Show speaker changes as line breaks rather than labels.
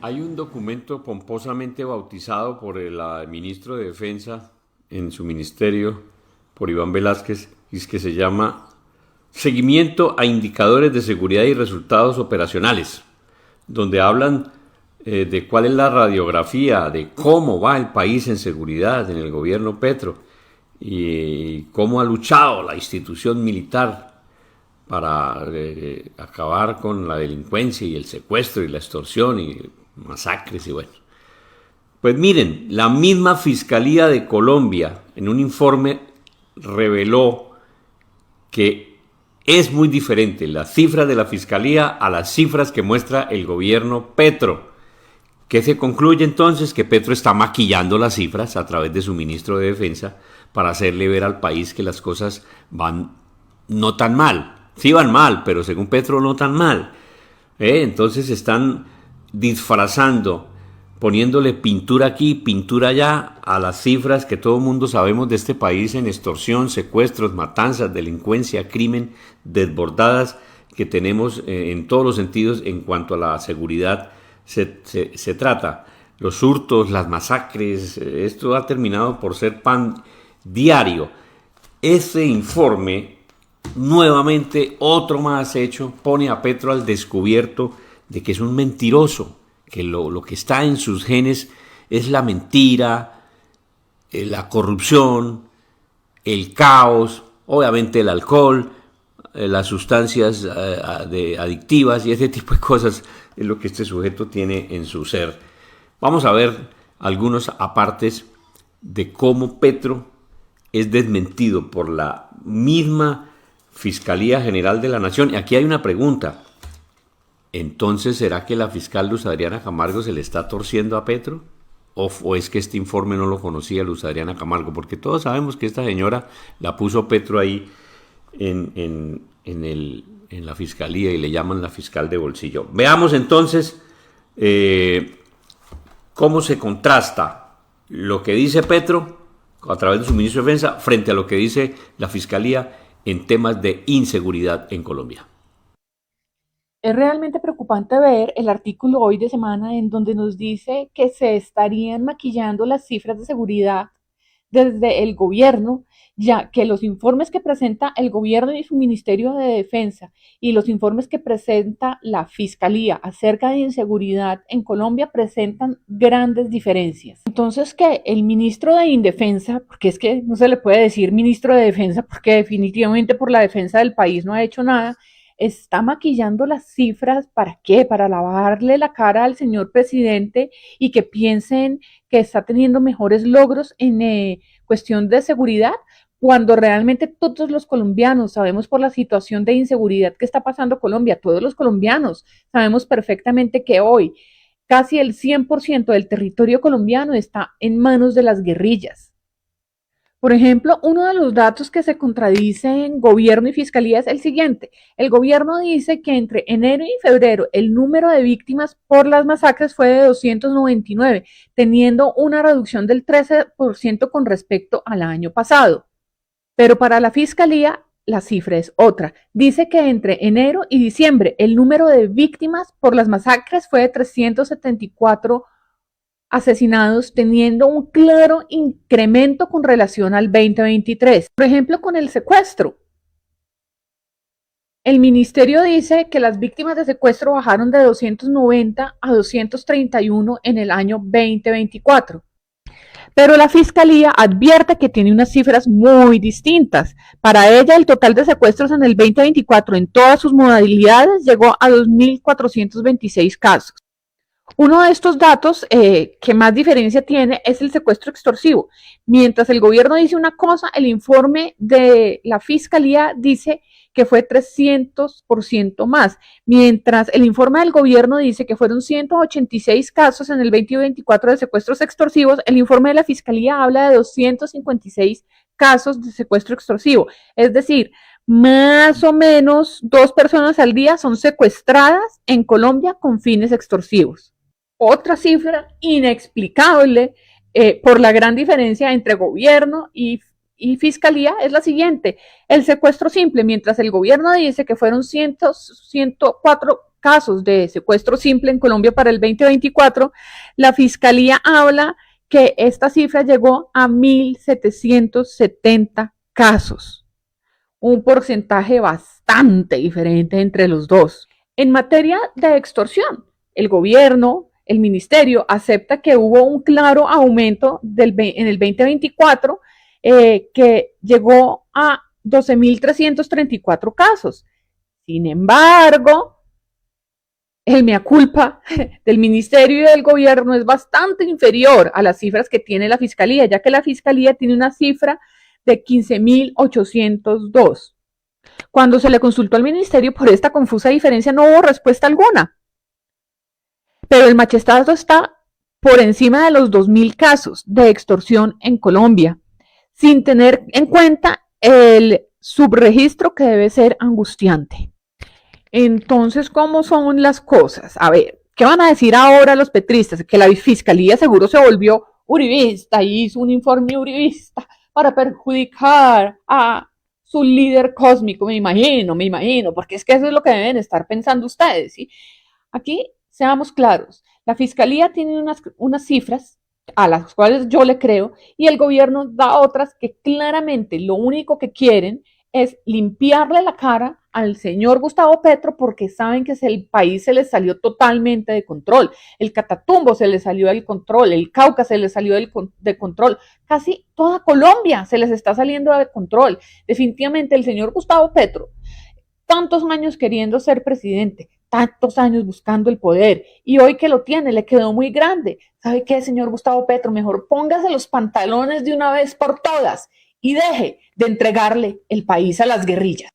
Hay un documento pomposamente bautizado por el ministro de Defensa en su ministerio, por Iván Velázquez, y es que se llama Seguimiento a Indicadores de Seguridad y Resultados Operacionales, donde hablan de cuál es la radiografía, de cómo va el país en seguridad en el gobierno Petro y cómo ha luchado la institución militar para acabar con la delincuencia y el secuestro y la extorsión y masacres y bueno. Pues miren, la misma Fiscalía de Colombia en un informe reveló que es muy diferente las cifras de la Fiscalía a las cifras que muestra el gobierno Petro. ¿Qué se concluye entonces? Que Petro está maquillando las cifras a través de su ministro de Defensa para hacerle ver al país que las cosas van no tan mal. Sí van mal, pero según Petro no tan mal. Entonces están disfrazando, poniéndole pintura aquí, pintura allá a las cifras que todo el mundo sabemos de este país en extorsión, secuestros, matanzas, delincuencia, crimen, desbordadas que tenemos en todos los sentidos en cuanto a la seguridad se trata. Los hurtos, las masacres, esto ha terminado por ser pan diario. Ese informe, nuevamente otro más hecho, pone a Petro al descubierto de que es un mentiroso, que lo que está en sus genes es la mentira, la corrupción, el caos, obviamente el alcohol, las sustancias adictivas y ese tipo de cosas es lo que este sujeto tiene en su ser. Vamos a ver algunos apartes de cómo Petro es desmentido por la misma Fiscalía General de la Nación. Y aquí hay una pregunta. Entonces, ¿será que la fiscal Luz Adriana Camargo se le está torciendo a Petro? ¿O es que este informe no lo conocía Luz Adriana Camargo? Porque todos sabemos que esta señora la puso Petro ahí en la fiscalía y le llaman la fiscal de bolsillo. Veamos entonces cómo se contrasta lo que dice Petro a través de su ministro de Defensa frente a lo que dice la fiscalía en temas de inseguridad en Colombia.
Es realmente preocupante ver el artículo hoy de semana en donde nos dice que se estarían maquillando las cifras de seguridad desde el gobierno, ya que los informes que presenta el gobierno y su Ministerio de Defensa y los informes que presenta la Fiscalía acerca de inseguridad en Colombia presentan grandes diferencias. Entonces, que el ministro de Indefensa, porque es que no se le puede decir ministro de Defensa porque definitivamente por la defensa del país no ha hecho nada, está maquillando las cifras. ¿Para qué? Para lavarle la cara al señor presidente y que piensen que está teniendo mejores logros en cuestión de seguridad, cuando realmente todos los colombianos sabemos por la situación de inseguridad que está pasando Colombia, todos los colombianos sabemos perfectamente que hoy casi el 100% del territorio colombiano está en manos de las guerrillas. Por ejemplo, uno de los datos que se contradicen gobierno y fiscalía es el siguiente. El gobierno dice que entre enero y febrero el número de víctimas por las masacres fue de 299, teniendo una reducción del 13% con respecto al año pasado. Pero para la fiscalía la cifra es otra. Dice que entre enero y diciembre el número de víctimas por las masacres fue de 374 asesinados, teniendo un claro incremento con relación al 2023. Por ejemplo, con el secuestro. El ministerio dice que las víctimas de secuestro bajaron de 290 a 231 en el año 2024. Pero la fiscalía advierte que tiene unas cifras muy distintas. Para ella, el total de secuestros en el 2024 en todas sus modalidades llegó a 2.426 casos. Uno de estos datos que más diferencia tiene es el secuestro extorsivo. Mientras el gobierno dice una cosa, el informe de la fiscalía dice que fue 300% más. Mientras el informe del gobierno dice que fueron 186 casos en el 2024 de secuestros extorsivos, el informe de la fiscalía habla de 256 casos de secuestro extorsivo. Es decir, más o menos 2 personas al día son secuestradas en Colombia con fines extorsivos. Otra cifra inexplicable por la gran diferencia entre gobierno y fiscalía es la siguiente. El secuestro simple, mientras el gobierno dice que fueron 104 casos de secuestro simple en Colombia para el 2024, la Fiscalía habla que esta cifra llegó a 1.770 casos, un porcentaje bastante diferente entre los dos. En materia de extorsión, el gobierno, el ministerio acepta que hubo un claro aumento en el 2024 que llegó a 12.334 casos. Sin embargo, el mea culpa del ministerio y del gobierno es bastante inferior a las cifras que tiene la fiscalía, ya que la fiscalía tiene una cifra de 15.802. Cuando se le consultó al ministerio por esta confusa diferencia, no hubo respuesta alguna. Pero el machetazo está por encima de los 2.000 casos de extorsión en Colombia, sin tener en cuenta el subregistro que debe ser angustiante. Entonces, ¿cómo son las cosas? A ver, ¿qué van a decir ahora los petristas? Que la fiscalía seguro se volvió uribista y hizo un informe uribista para perjudicar a su líder cósmico, me imagino, porque es que eso es lo que deben estar pensando ustedes, ¿sí? Aquí, seamos claros, la fiscalía tiene unas cifras a las cuales yo le creo y el gobierno da otras que claramente lo único que quieren es limpiarle la cara al señor Gustavo Petro porque saben que el país se les salió totalmente de control. El Catatumbo se les salió del control, el Cauca se les salió de control, casi toda Colombia se les está saliendo de control. Definitivamente el señor Gustavo Petro, tantos años queriendo ser presidente, tantos años buscando el poder y hoy que lo tiene le quedó muy grande. ¿Sabe qué, señor Gustavo Petro? Mejor póngase los pantalones de una vez por todas y deje de entregarle el país a las guerrillas.